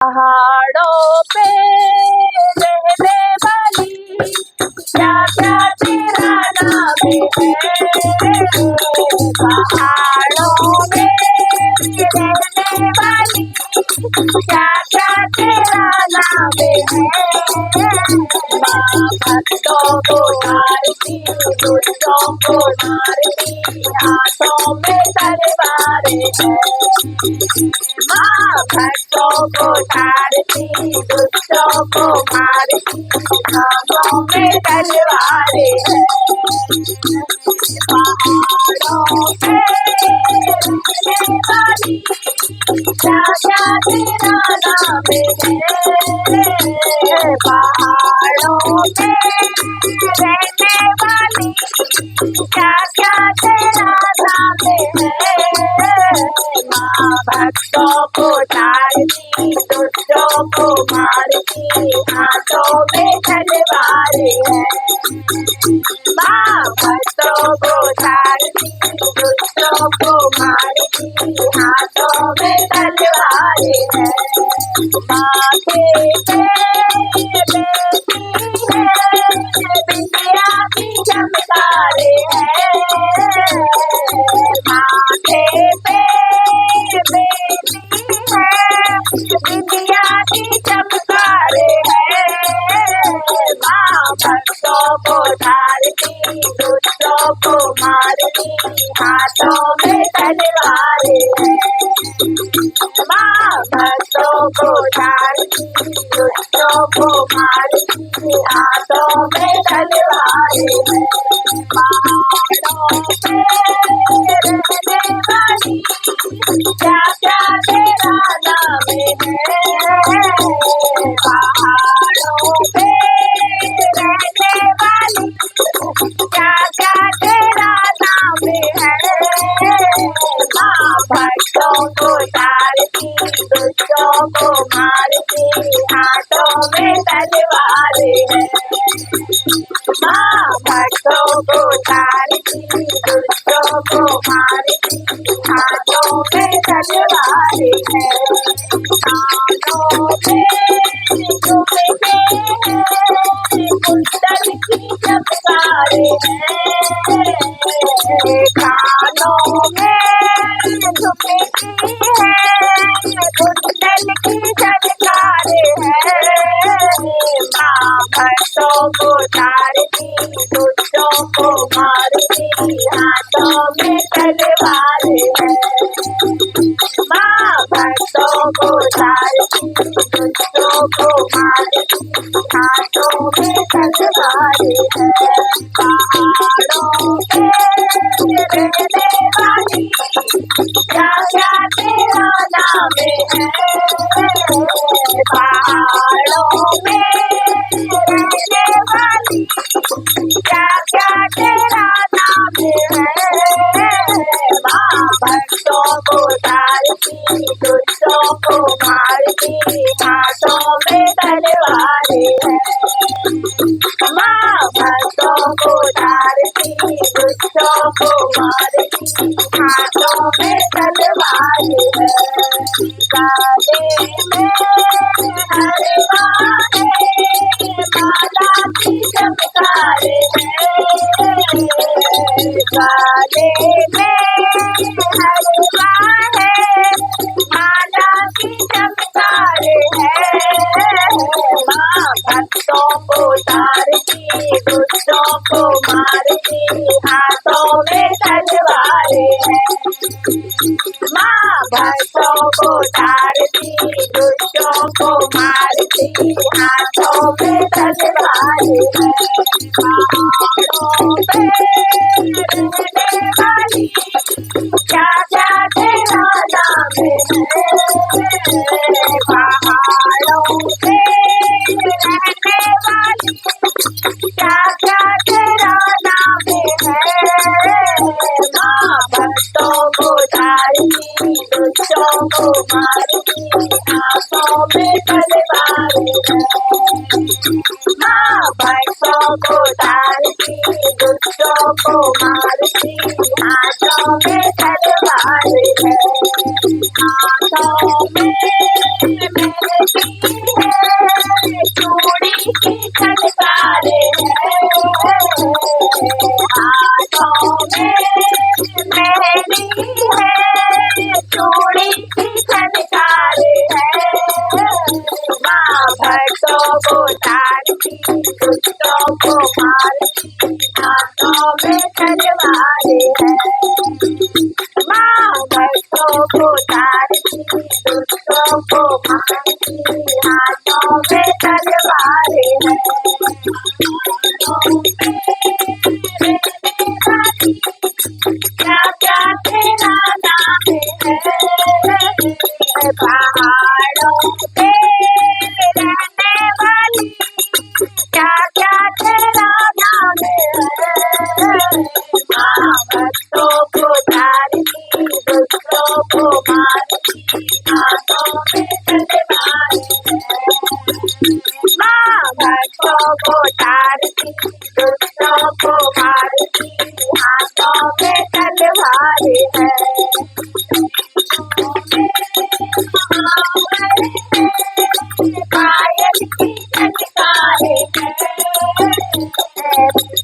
पहाड़ों पे रहने वाली क्या क्या तेरा नाम है। पहाड़ों में रहने वाली क्या क्या तेरा नाम है। भक्तों को मारती दुष्टों को मारती हाथों में तलवारें है। माँ भक्तों को तारती दुष्टों को मारती हाथों में तलवारें है। पहाड़ों पे रहने वाली क्या क्या तेरा नाम है। पहाड़ों पे रहने वाली क्या क्या तेरा नाम है। माँ भक्तों को तारती दुष्टों को मारती हाथों में तलवारें है। माँ भक्तों को तारती दुष्टों को मारती हाथों में तलवारें है। माथे पे बेटी है बिटिया की चमकारे है। माथे पे बेटी है बिटिया की चमकारे है। माँ भक्तों को तारती दुष्टों को मारती हाथों में तलवारें है। माँ भक्तों को तारती दुष्टों को मारती हाथों में तलवारें है। पहाड़ों पे रहने वाली क्या क्या तेरा नाम है। पहाड़ों पे रहने वाली क्या क्या तेरा नाम है। माँ भक्तों को तारती दुष्टों को मारती हाथों में तलवारें है। माँ भक्तों को तारती दुष्टों को मारती हाथों में तलवारें है। कानों में झुमके हैं कुंडल की चमकारें है। कानों में झुमके हैं कुंडल की चमकारें है। माँ भक्तों को तारती दुष्टों को मारती हाथों में तलवारें है। माँ भक्तों को तारती दुष्टों को मारती हाथों में तलवारें है। पहाड़ों पे रहने वाली क्या क्या तेरा नाम है। पहाड़ों में रहने वाली क्या क्या तेरा नाम है। माँ भक्तों को तारती दुष्टों को मारती हाथों में तलवारें है। माँ भक्तों को तारती दुष्टों को मारती हाथों में तलवारें है। काले में हरवा है माला की चमकारें है। काले में हरवा है माला की चमकारें है। माँ भक्तों को तारती दुष्टों को मारती हाथों में तलवारें है। माँ भक्तों को तारती दुष्टों को मारती हाथों में तलवारें है। पहाड़ों पे रहने वाली क्या क्या तेरा नाम है। पहाड़ों पे रहने वाली क्या क्या तेरा नाम है। माँ भक्तों को तारती दुष्टों को मारती हाथों में तलवारें है। माँ भक्तों को तारती दुष्टों को मारती हाथों में तलवारें है। हाथों में है चूड़ी की झनकारे है हाथों में मेहंदी है चूड़ी की झनकारे है माँ भक्तों को तारती दुष्टों को मारती हाथों में तलवारें है माँ भक्तों को तारती दुष्टों को मारती हाथों में तलवारें है क्या क्या तेरा नाम है पहाड़ों पे रहने वाली क्या क्या तेरा नाम है माँ भक्तों को तारती दुष्टों को मारती हाथों में तलवार माँ भक्तों को तारती दुष्टों को मारती हाथों में तलवार है पायल की झनकारे है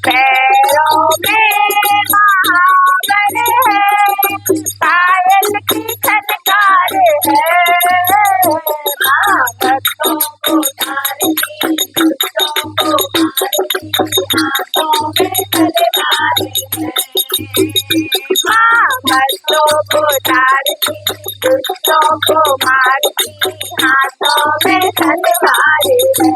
पैरों में महावर है पायल की झनकारे है माँ भक्तों को तारती दुष्टों को मारती हाथों में तलवार है माँ भक्तों को तारती दुष्टों को मारती हाथों में तलवार है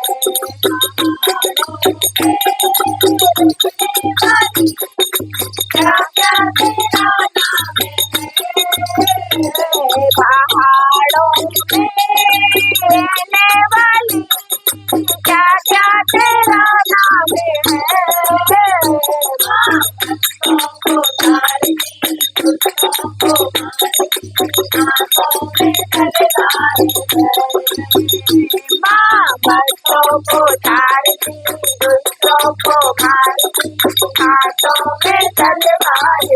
क्या क्या तेरा नाम है पहाड़ों में रहने वाली क्या क्या तेरा नाम है माँ भक्तों को तारती दुष्टों को मारती हाथों में तलवार माँ भक्तों को तारती दुष्टों को मारती हाथों में तलवार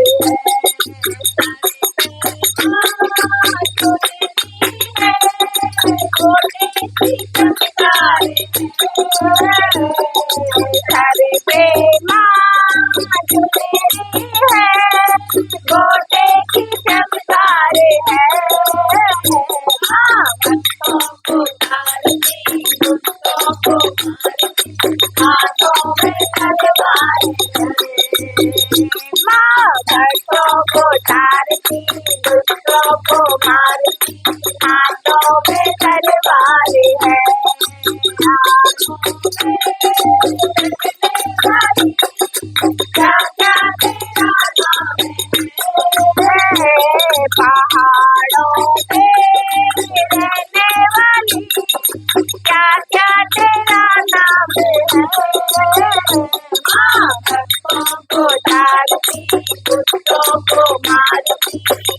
सर पे माँ झुलेरी है गोटे की चमकारे है माँ भक्तों को तारती दुष्टों को मारती हाथों में तलवार माँ भक्तों को तारती दुष्टों को मारती हाथों में तलवार है क्या क्या तेरा नाम है पहाड़ों पे रहने वाली क्या क्या तेरा नाम है माँ भक्तों को तारती दुष्टों को मारती